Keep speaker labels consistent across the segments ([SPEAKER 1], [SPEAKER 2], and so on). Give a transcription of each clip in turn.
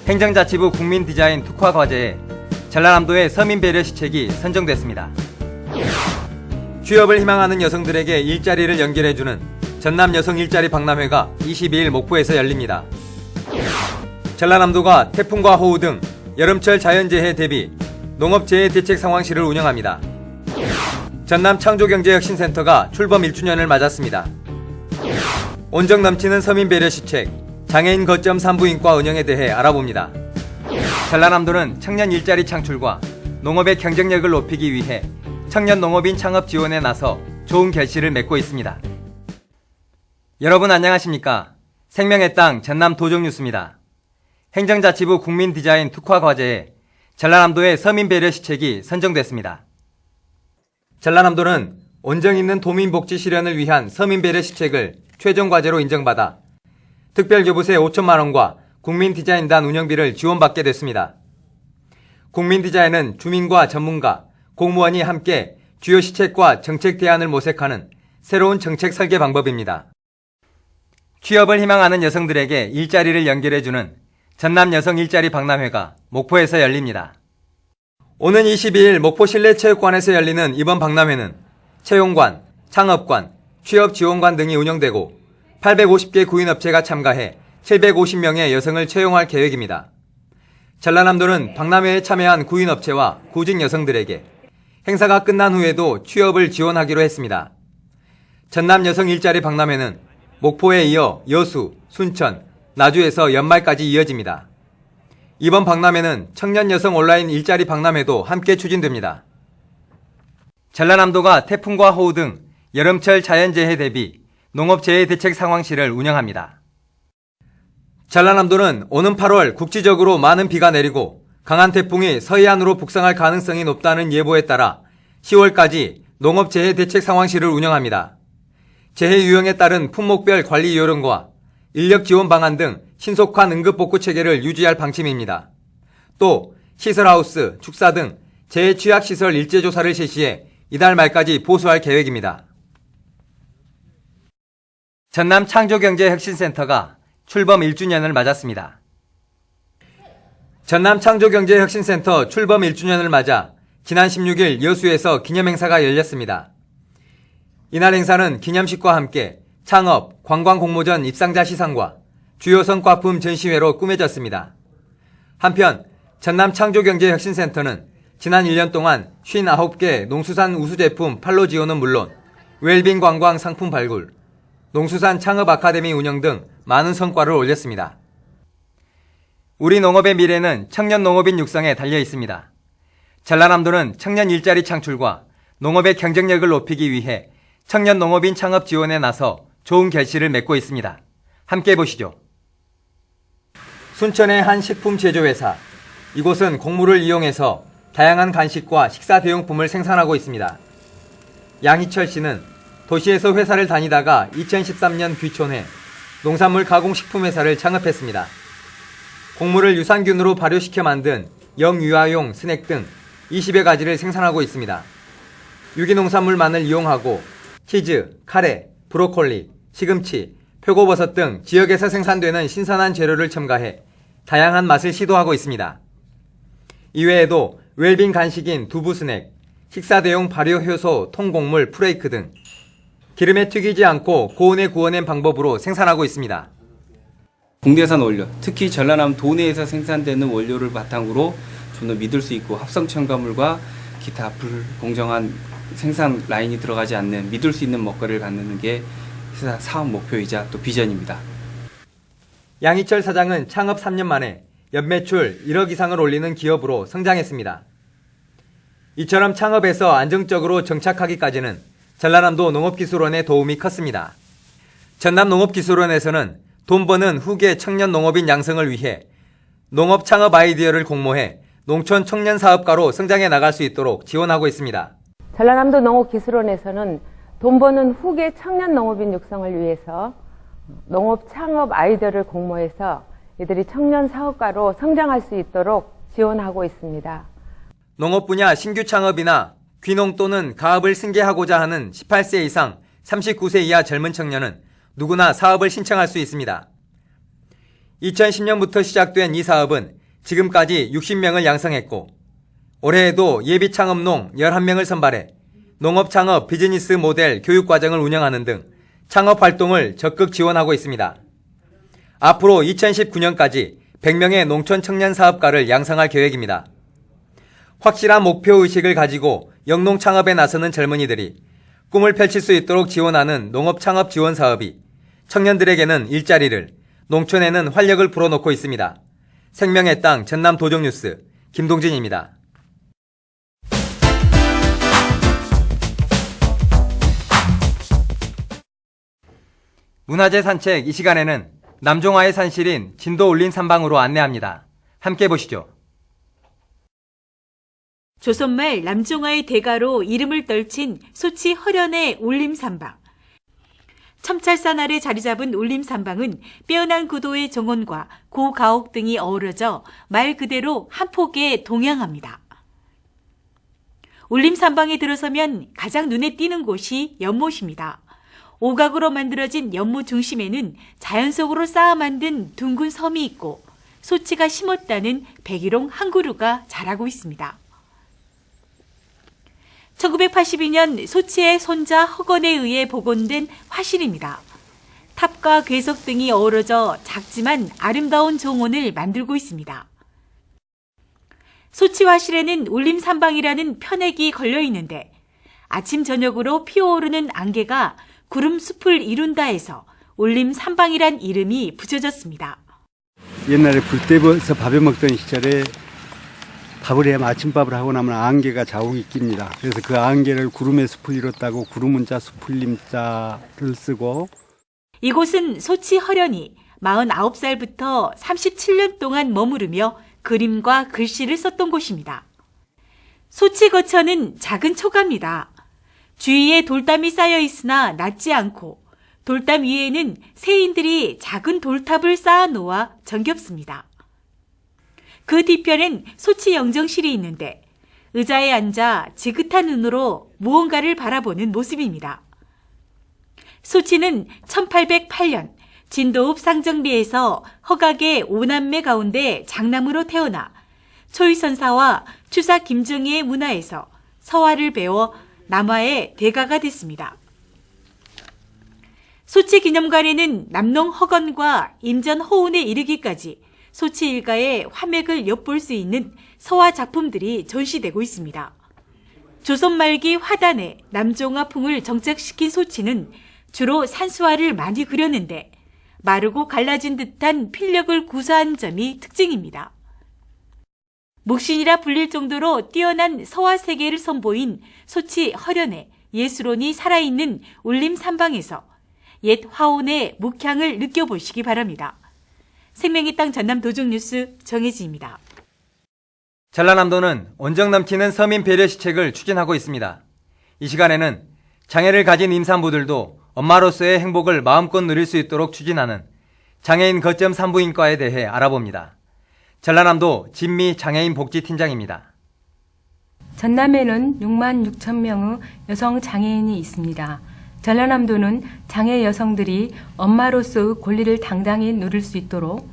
[SPEAKER 1] 행정자치부 국민디자인 특화과제에 전라남도의 서민배려시책이 선정됐습니다. 취업을 희망하는 여성들에게 일자리를 연결해주는 전남 여성 일자리 박람회가 22일 목포에서 열립니다. 전라남도가 태풍과 호우 등 여름철 자연재해 대비 농업재해 대책 상황실을 운영합니다. 전남 창조경제혁신센터가 출범 1주년을 맞았습니다. 온정 넘치는 서민배려시책, 장애인 거점 산부인과 운영에 대해 알아봅니다. 전라남도는 청년 일자리 창출과 농업의 경쟁력을 높이기 위해 청년 농업인 창업 지원에 나서 좋은 결실을 맺고 있습니다. 여러분 안녕하십니까? 생명의 땅 전남 도정뉴스입니다. 행정자치부 국민디자인 특화과제에 전라남도의 서민배려시책이 선정됐습니다. 전라남도는 온정 있는 도민복지 실현을 위한 서민배려시책을 최종과제로 인정받아 특별교부세 5천만 원과 국민디자인단 운영비를 지원받게 됐습니다. 국민디자인은 주민과 전문가, 공무원이 함께 주요 시책과 정책 대안을 모색하는 새로운 정책 설계 방법입니다. 취업을 희망하는 여성들에게 일자리를 연결해주는 전남 여성 일자리 박람회가 목포에서 열립니다. 오는 22일 목포 실내체육관에서 열리는 이번 박람회는 채용관, 창업관, 취업지원관 등이 운영되고 850개 구인업체가 참가해 750명의 여성을 채용할 계획입니다. 전라남도는 박람회에 참여한 구인업체와 구직 여성들에게 행사가 끝난 후에도 취업을 지원하기로 했습니다. 전남 여성 일자리 박람회는 목포에 이어 여수, 순천, 나주에서 연말까지 이어집니다. 이번 박람회는 청년 여성 온라인 일자리 박람회도 함께 추진됩니다. 전라남도가 태풍과 호우 등 여름철 자연재해 대비 농업재해 대책 상황실을 운영합니다. 전라남도는 오는 8월 국지적으로 많은 비가 내리고 강한 태풍이 서해안으로 북상할 가능성이 높다는 예보에 따라 10월까지 농업재해 대책 상황실을 운영합니다. 재해 유형에 따른 품목별 관리 요령과 인력 지원 방안 등 신속한 응급복구 체계를 유지할 방침입니다. 또 시설하우스, 축사 등 재해 취약시설 일제조사를 실시해 이달 말까지 보수할 계획입니다. 전남 창조경제혁신센터가 출범 1주년을 맞았습니다. 전남 창조경제혁신센터 출범 1주년을 맞아 지난 16일 여수에서 기념행사가 열렸습니다. 이날 행사는 기념식과 함께 창업, 관광공모전 입상자 시상과 주요 성과품 전시회로 꾸며졌습니다. 한편 전남 창조경제혁신센터는 지난 1년 동안 59개 농수산 우수제품 판로 지원은 물론 웰빙 관광 상품 발굴, 농수산 창업 아카데미 운영 등 많은 성과를 올렸습니다. 우리 농업의 미래는 청년 농업인 육성에 달려 있습니다. 전라남도는 청년 일자리 창출과 농업의 경쟁력을 높이기 위해 청년 농업인 창업 지원에 나서 좋은 결실을 맺고 있습니다. 함께 보시죠. 순천의 한 식품 제조회사. 이곳은 곡물을 이용해서 다양한 간식과 식사 대용품을 생산하고 있습니다. 양희철 씨는 도시에서 회사를 다니다가 2013년 귀촌해 농산물 가공식품회사를 창업했습니다. 곡물을 유산균으로 발효시켜 만든 영유아용 스낵 등 20여 가지를 생산하고 있습니다. 유기농산물만을 이용하고 치즈, 카레, 브로콜리, 시금치, 표고버섯 등 지역에서 생산되는 신선한 재료를 첨가해 다양한 맛을 시도하고 있습니다. 이외에도 웰빙 간식인 두부 스낵, 식사 대용 발효 효소 통곡물 프레이크 등 기름에 튀기지 않고 고온에 구워낸 방법으로 생산하고 있습니다.
[SPEAKER 2] 국내산 원료, 특히 전라남 도내에서 생산되는 원료를 바탕으로 좀 더 믿을 수 있고 합성 첨가물과 기타 불공정한 생산 라인이 들어가지 않는 믿을 수 있는 먹거리를 갖는 게 회사 사업 목표이자 또 비전입니다.
[SPEAKER 1] 양희철 사장은 창업 3년 만에 연매출 1억 이상을 올리는 기업으로 성장했습니다. 이처럼 창업에서 안정적으로 정착하기까지는 전라남도 농업기술원의 도움이 컸습니다. 전남 농업기술원에서는 돈 버는 후계 청년 농업인 양성을 위해 농업 창업 아이디어를 공모해 농촌 청년 사업가로 성장해 나갈 수 있도록 지원하고 있습니다.
[SPEAKER 3] 전라남도 농업기술원에서는 돈 버는 후계 청년 농업인 육성을 위해서 농업 창업 아이디어를 공모해서 이들이 청년 사업가로 성장할 수 있도록 지원하고 있습니다.
[SPEAKER 1] 농업 분야 신규 창업이나 귀농 또는 가업을 승계하고자 하는 18세 이상 39세 이하 젊은 청년은 누구나 사업을 신청할 수 있습니다. 2010년부터 시작된 이 사업은 지금까지 60명을 양성했고 올해에도 예비 창업농 11명을 선발해 농업 창업 비즈니스 모델 교육과정을 운영하는 등 창업 활동을 적극 지원하고 있습니다. 앞으로 2019년까지 100명의 농촌 청년 사업가를 양성할 계획입니다. 확실한 목표의식을 가지고 영농 창업에 나서는 젊은이들이 꿈을 펼칠 수 있도록 지원하는 농업 창업 지원 사업이 청년들에게는 일자리를, 농촌에는 활력을 불어넣고 있습니다. 생명의 땅 전남 도정뉴스 김동진입니다. 문화재 산책 이 시간에는 남종화의 산실인 진도 울림 산방으로 안내합니다. 함께 보시죠.
[SPEAKER 4] 조선말 남종화의 대가로 이름을 떨친 소치 허련의 울림산방. 첨찰산 아래 자리 잡은 울림산방은 빼어난 구도의 정원과 고가옥 등이 어우러져 말 그대로 한 폭에 동양합니다. 울림산방에 들어서면 가장 눈에 띄는 곳이 연못입니다. 오각으로 만들어진 연못 중심에는 자연 속으로 쌓아 만든 둥근 섬이 있고 소치가 심었다는 백일홍 한 그루가 자라고 있습니다. 1982년 소치의 손자 허건에 의해 복원된 화실입니다. 탑과 괴석 등이 어우러져 작지만 아름다운 정원을 만들고 있습니다. 소치 화실에는 울림산방이라는 편액이 걸려 있는데 아침 저녁으로 피어오르는 안개가 구름숲을 이룬다 해서 울림산방이란 이름이 붙여졌습니다.
[SPEAKER 5] 옛날에 불때에서 밥을 먹던 시절에 밥을 해야 아침밥을 하고 나면 안개가 자욱이 낍니다. 그래서 그 안개를 구름의 숲을 이뤘다고 구름문자 숲을림자를 쓰고
[SPEAKER 4] 이곳은 소치 허련이 49살부터 37년 동안 머무르며 그림과 글씨를 썼던 곳입니다. 소치 거처는 작은 초가입니다. 주위에 돌담이 쌓여 있으나 낮지 않고 돌담 위에는 세인들이 작은 돌탑을 쌓아 놓아 정겹습니다. 그 뒤편엔 소치 영정실이 있는데 의자에 앉아 지긋한 눈으로 무언가를 바라보는 모습입니다. 소치는 1808년 진도읍 상정리에서 허각의 5남매 가운데 장남으로 태어나 초의선사와 추사 김정희의 문화에서 서화를 배워 남화의 대가가 됐습니다. 소치 기념관에는 남농 허건과 임전 허운에 이르기까지 소치 일가의 화맥을 엿볼 수 있는 서화 작품들이 전시되고 있습니다. 조선 말기 화단에 남종화풍을 정착시킨 소치는 주로 산수화를 많이 그렸는데 마르고 갈라진 듯한 필력을 구사한 점이 특징입니다. 묵신이라 불릴 정도로 뛰어난 서화 세계를 선보인 소치 허련의 예술혼이 살아있는 울림산방에서 옛 화혼의 묵향을 느껴보시기 바랍니다. 생명의 땅 전남 도정뉴스 정혜지입니다.
[SPEAKER 1] 전라남도는 온정 넘치는 서민 배려 시책을 추진하고 있습니다. 이 시간에는 장애를 가진 임산부들도 엄마로서의 행복을 마음껏 누릴 수 있도록 추진하는 장애인 거점 산부인과에 대해 알아봅니다. 전라남도 진미 장애인 복지팀장입니다.
[SPEAKER 6] 전남에는 6만 6천 명의 여성 장애인이 있습니다. 전라남도는 장애 여성들이 엄마로서의 권리를 당당히 누릴 수 있도록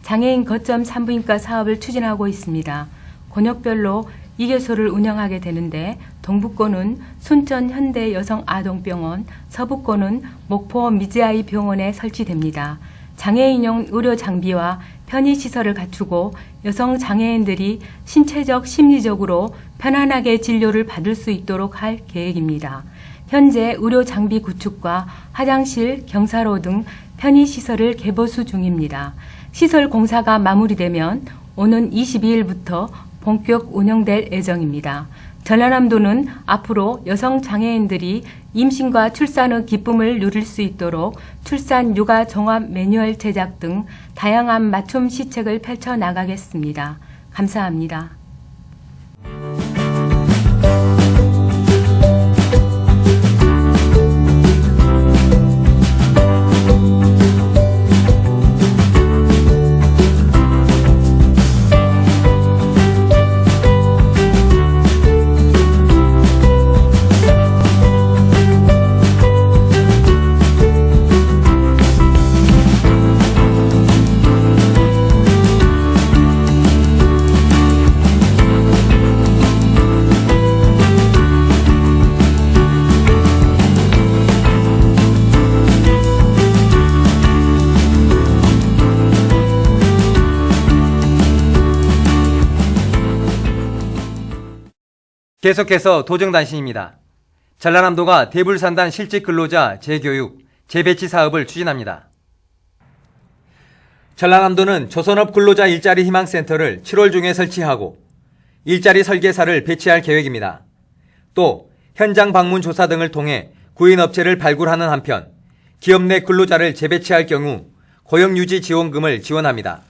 [SPEAKER 6] 장애인 거점 산부인과 사업을 추진하고 있습니다. 권역별로 2개소를 운영하게 되는데 동북권은 순천 현대 여성 아동병원, 서북권은 목포 미지아이 병원에 설치됩니다. 장애인용 의료 장비와 편의시설을 갖추고 여성 장애인들이 신체적, 심리적으로 편안하게 진료를 받을 수 있도록 할 계획입니다. 현재 의료 장비 구축과 화장실, 경사로 등 편의시설을 개보수 중입니다. 시설 공사가 마무리되면 오는 22일부터 본격 운영될 예정입니다. 전라남도는 앞으로 여성 장애인들이 임신과 출산의 기쁨을 누릴 수 있도록 출산 육아 종합 매뉴얼 제작 등 다양한 맞춤 시책을 펼쳐 나가겠습니다. 감사합니다.
[SPEAKER 1] 계속해서 도정단신입니다. 전라남도가 대불산단 실직 근로자 재교육, 재배치 사업을 추진합니다. 전라남도는 조선업 근로자 일자리 희망센터를 7월 중에 설치하고 일자리 설계사를 배치할 계획입니다. 또 현장 방문 조사 등을 통해 구인업체를 발굴하는 한편 기업 내 근로자를 재배치할 경우 고용유지 지원금을 지원합니다.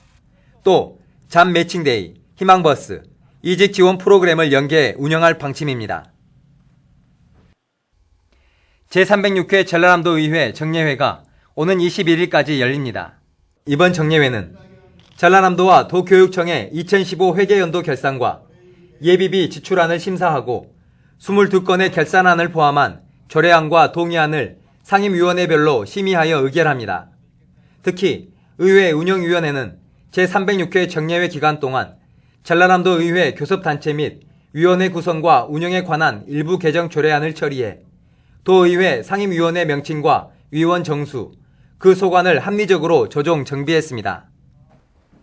[SPEAKER 1] 또 잠 매칭데이, 희망버스, 이직 지원 프로그램을 연계해 운영할 방침입니다. 제306회 전라남도 의회 정례회가 오는 21일까지 열립니다. 이번 정례회는 전라남도와 도교육청의 2015 회계연도 결산과 예비비 지출안을 심사하고 22건의 결산안을 포함한 조례안과 동의안을 상임위원회별로 심의하여 의결합니다. 특히 의회 운영위원회는 제306회 정례회 기간 동안 전라남도 의회 교섭단체 및 위원회 구성과 운영에 관한 일부 개정 조례안을 처리해 도의회 상임위원회 명칭과 위원 정수, 그 소관을 합리적으로 조정 정비했습니다.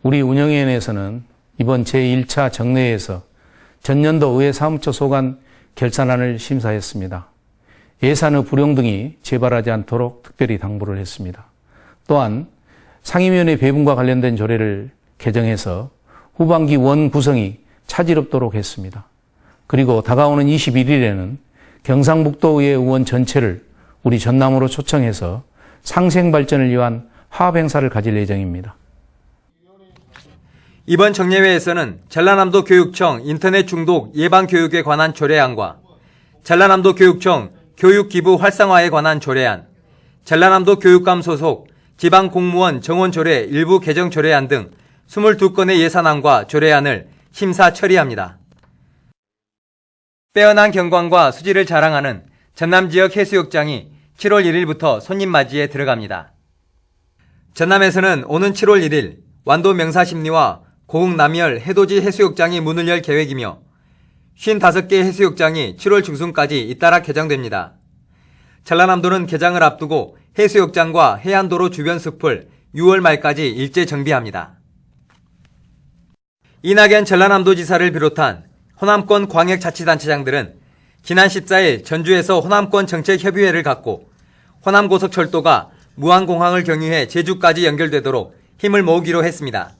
[SPEAKER 7] 우리 운영위원회에서는 이번 제1차 정례회에서 전년도 의회 사무처 소관 결산안을 심사했습니다. 예산의 불용 등이 재발하지 않도록 특별히 당부를 했습니다. 또한 상임위원회 배분과 관련된 조례를 개정해서 후반기 원 구성이 차질 없도록 했습니다. 그리고 다가오는 21일에는 경상북도의회 의원 전체를 우리 전남으로 초청해서 상생 발전을 위한 화합 행사를 가질 예정입니다.
[SPEAKER 1] 이번 정례회에서는 전라남도 교육청 인터넷 중독 예방 교육에 관한 조례안과 전라남도 교육청 교육 기부 활성화에 관한 조례안, 전라남도 교육감 소속 지방 공무원 정원 조례 일부 개정 조례안 등 22건의 예산안과 조례안을 심사 처리합니다. 빼어난 경관과 수질을 자랑하는 전남 지역 해수욕장이 7월 1일부터 손님 맞이에 들어갑니다. 전남에서는 오는 7월 1일 완도 명사심리와 고흥 남열 해돋이 해수욕장이 문을 열 계획이며 55개 해수욕장이 7월 중순까지 잇따라 개장됩니다. 전라남도는 개장을 앞두고 해수욕장과 해안도로 주변 숲을 6월 말까지 일제 정비합니다. 이낙연 전라남도지사를 비롯한 호남권 광역자치단체장들은 지난 14일 전주에서 호남권 정책협의회를 갖고 호남고속철도가 무안공항을 경유해 제주까지 연결되도록 힘을 모으기로 했습니다.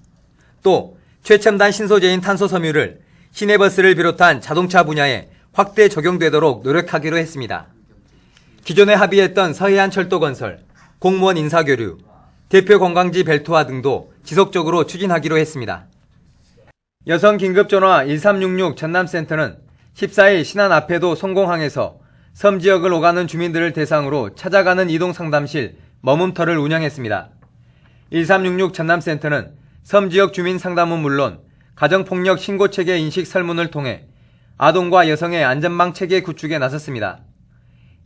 [SPEAKER 1] 또 최첨단 신소재인 탄소섬유를 시내버스를 비롯한 자동차 분야에 확대 적용되도록 노력하기로 했습니다. 기존에 합의했던 서해안 철도 건설, 공무원 인사교류, 대표 관광지 벨트화 등도 지속적으로 추진하기로 했습니다. 여성 긴급전화 1366 전남센터는 14일 신안 앞에도 성공항에서 섬 지역을 오가는 주민들을 대상으로 찾아가는 이동상담실 머문터를 운영했습니다. 1366 전남센터는 섬 지역 주민 상담은 물론 가정폭력 신고체계 인식 설문을 통해 아동과 여성의 안전망 체계 구축에 나섰습니다.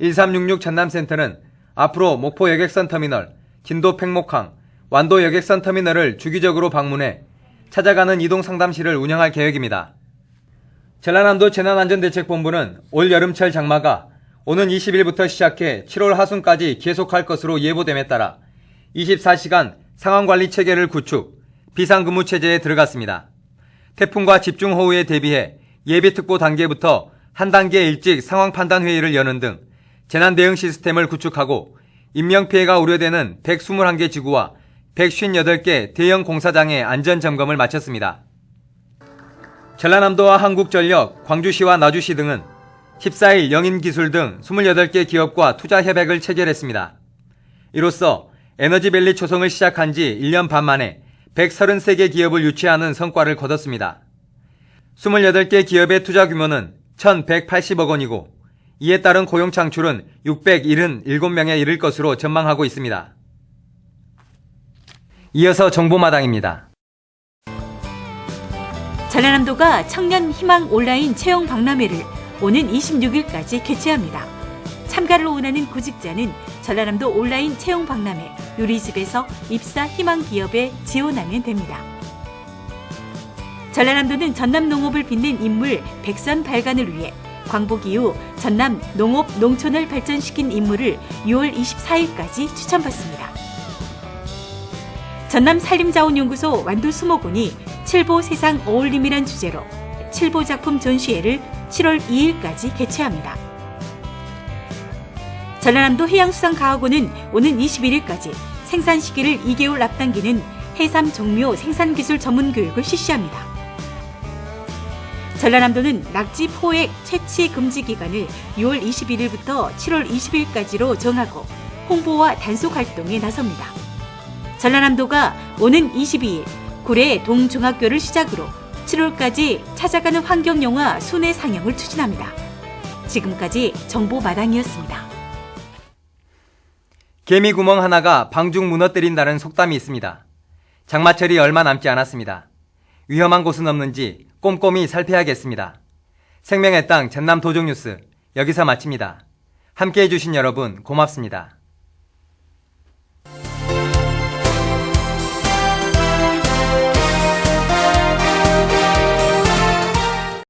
[SPEAKER 1] 1366 전남센터는 앞으로 목포 여객선 터미널, 진도 팽목항, 완도 여객선 터미널을 주기적으로 방문해 찾아가는 이동상담실을 운영할 계획입니다. 전라남도 재난안전대책본부는 올 여름철 장마가 오는 20일부터 시작해 7월 하순까지 계속할 것으로 예보됨에 따라 24시간 상황관리 체계를 구축, 비상근무 체제에 들어갔습니다. 태풍과 집중호우에 대비해 예비특보 단계부터 한 단계 일찍 상황판단회의를 여는 등 재난대응 시스템을 구축하고 인명피해가 우려되는 121개 지구와 158개 대형 공사장의 안전점검을 마쳤습니다. 전라남도와 한국전력, 광주시와 나주시 등은 14일 영인기술 등 28개 기업과 투자협약을 체결했습니다. 이로써 에너지밸리 초성을 시작한 지 1년 반 만에 133개 기업을 유치하는 성과를 거뒀습니다. 28개 기업의 투자 규모는 1,180억 원이고 이에 따른 고용 창출은 677명에 이를 것으로 전망하고 있습니다. 이어서 정보마당입니다.
[SPEAKER 4] 전라남도가 청년 희망 온라인 채용 박람회를 오는 26일까지 개최합니다. 참가를 원하는 구직자는 전라남도 온라인 채용 박람회 누리집에서 입사 희망 기업에 지원하면 됩니다. 전라남도는 전남 농업을 빛낸 인물 백선 발간을 위해 광복 이후 전남 농업 농촌을 발전시킨 인물을 6월 24일까지 추천받습니다. 전남 산림자원연구소 완도 수목원이 칠보 세상 어울림이란 주제로 칠보 작품 전시회를 7월 2일까지 개최합니다. 전라남도 해양수산과학원은 오는 21일까지 생산 시기를 2개월 앞당기는 해삼 종묘 생산기술 전문 교육을 실시합니다. 전라남도는 낙지 포획 채취 금지 기간을 6월 21일부터 7월 20일까지로 정하고 홍보와 단속 활동에 나섭니다. 전라남도가 오는 22일 구례 동중학교를 시작으로 7월까지 찾아가는 환경영화 순회 상영을 추진합니다. 지금까지 정보마당이었습니다.
[SPEAKER 1] 개미 구멍 하나가 방죽 무너뜨린다는 속담이 있습니다. 장마철이 얼마 남지 않았습니다. 위험한 곳은 없는지 꼼꼼히 살펴야겠습니다. 생명의 땅 전남 도적뉴스 여기서 마칩니다. 함께해 주신 여러분 고맙습니다.